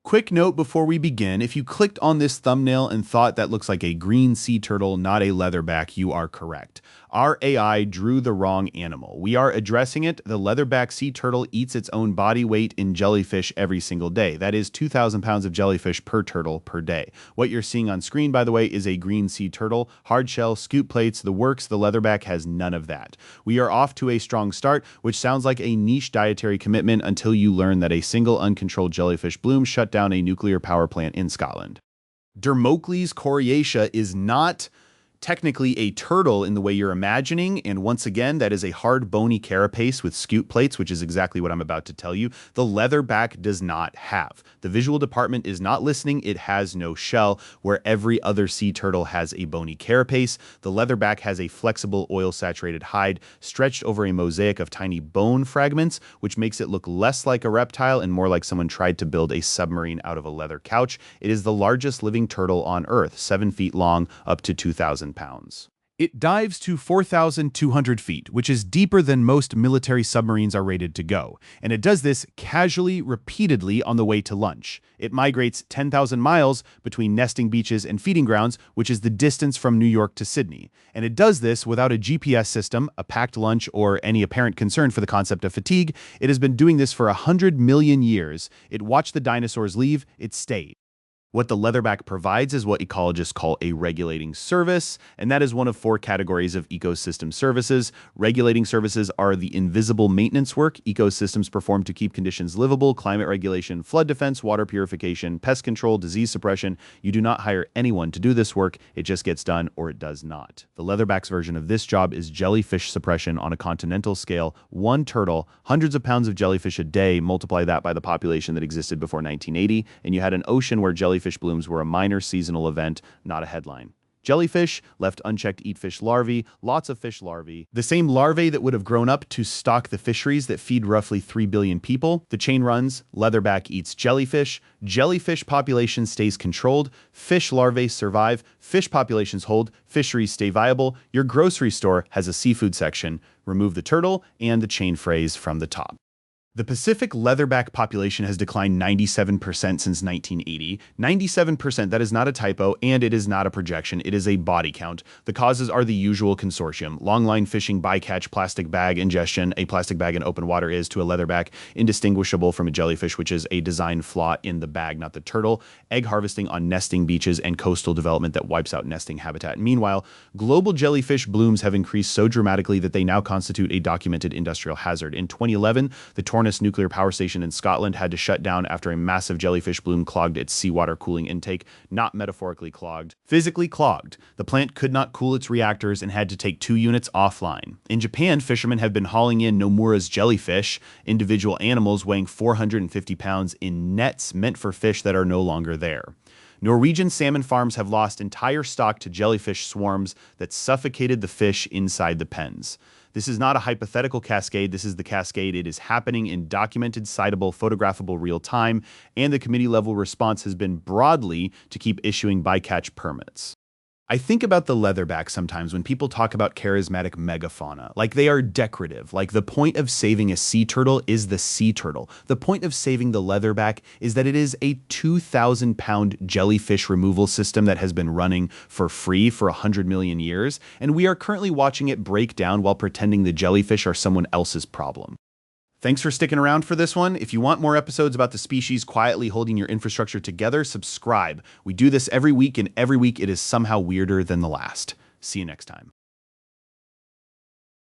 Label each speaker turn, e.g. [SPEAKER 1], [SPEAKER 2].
[SPEAKER 1] Quick note before we begin, if you clicked on this thumbnail and thought that looks like a green sea turtle, not a leatherback, you are correct. Our AI drew the wrong animal. We are addressing it. The leatherback sea turtle eats its own body weight in jellyfish every single day. That is 2,000 pounds of jellyfish per turtle per day. What you're seeing on screen, by the way, is a green sea turtle, hard shell, scoop plates, the works. The leatherback has none of that. We are off to a strong start, which sounds like a niche dietary commitment until you learn that a single uncontrolled jellyfish bloom shut down a nuclear power plant in Scotland. Dermocles coriacea is not technically a turtle in the way you're imagining, and once again, that is a hard, bony carapace with scoop plates, which is exactly what I'm about to tell you. The leatherback does not have. The visual department is not listening. It has no shell, where every other sea turtle has a bony carapace. The leatherback has a flexible, oil-saturated hide stretched over a mosaic of tiny bone fragments, which makes it look less like a reptile and more like someone tried to build a submarine out of a leather couch. It is the largest living turtle on Earth, 7 feet long, up to 2,000 pounds. It dives to 4,200 feet, which is deeper than most military submarines are rated to go, and it does this casually, repeatedly on the way to lunch. It migrates 10,000 miles between nesting beaches and feeding grounds, which is the distance from New York to Sydney. And it does this without a GPS system, a packed lunch, or any apparent concern for the concept of fatigue. It has been doing this for 100 million years. It watched the dinosaurs leave, it stayed. What the leatherback provides is what ecologists call a regulating service, and that is one of 4 categories of ecosystem services. Regulating services are the invisible maintenance work ecosystems perform to keep conditions livable: climate regulation, flood defense, water purification, pest control, disease suppression. You do not hire anyone to do this work. It just gets done, or it does not. The leatherback's version of this job is jellyfish suppression on a continental scale. 1 turtle, hundreds of pounds of jellyfish a day, multiply that by the population that existed before 1980, and you had an ocean where jellyfish blooms were a minor seasonal event, not a headline. Jellyfish, left unchecked, eat fish larvae, lots of fish larvae. The same larvae that would have grown up to stock the fisheries that feed roughly 3 billion people. The chain runs: leatherback eats jellyfish, jellyfish population stays controlled, fish larvae survive, fish populations hold, fisheries stay viable. Your grocery store has a seafood section. Remove the turtle and the chain phrase from the top. The Pacific leatherback population has declined 97% since 1980. 97%, that is not a typo, and it is not a projection. It is a body count. The causes are the usual consortium: longline fishing, bycatch, plastic bag ingestion. A plastic bag in open water is, to a leatherback, indistinguishable from a jellyfish, which is a design flaw in the bag, not the turtle. Egg harvesting on nesting beaches and coastal development that wipes out nesting habitat. Meanwhile, global jellyfish blooms have increased so dramatically that they now constitute a documented industrial hazard. In 2011, the Torness nuclear power station in Scotland had to shut down after a massive jellyfish bloom clogged its seawater cooling intake. Not metaphorically clogged, physically clogged. The plant could not cool its reactors and had to take 2 units offline. In Japan, fishermen have been hauling in Nomura's jellyfish, individual animals weighing 450 pounds, in nets meant for fish that are no longer there. Norwegian salmon farms have lost entire stock to jellyfish swarms that suffocated the fish inside the pens. This is not a hypothetical cascade. This is the cascade. It is happening in documented, citable, photographable real time, and the committee-level response has been broadly to keep issuing bycatch permits. I think about the leatherback sometimes when people talk about charismatic megafauna, like they are decorative, like the point of saving a sea turtle is the sea turtle. The point of saving the leatherback is that it is a 2,000-pound jellyfish removal system that has been running for free for 100 million years, and we are currently watching it break down while pretending the jellyfish are someone else's problem. Thanks for sticking around for this one. If you want more episodes about the species quietly holding your infrastructure together, subscribe. We do this every week, and every week it is somehow weirder than the last. See you next time.